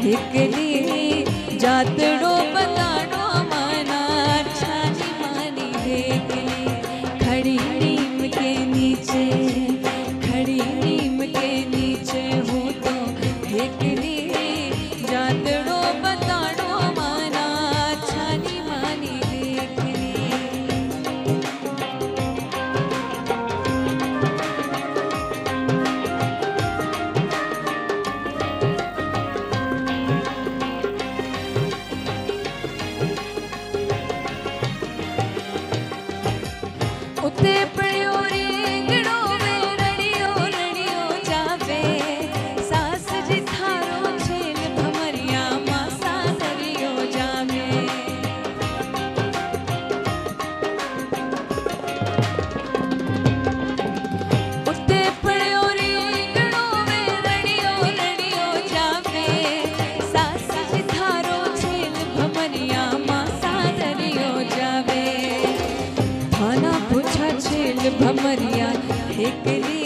हेकली जातड़ो बताड़ो मना छानी मानी हेकली खड़ी नीम के नीचे खड़ी नीम के नीचे हूँ तो हेकली जातड़ो बताड़ो मना छानी मानी हेकली। उते पड़ियो रेंगड़ो में रड़ियो रड़ियो जावे सास जी थारो छेल भमरिया मासा दरियो जावे। उते पड़ियो रेंगड़ो में रड़ियो रड़ियो जावे सास जी थारो छेल भमरिया मासा दरियो जावे। थाना पूछा छेल भमरिया हेकली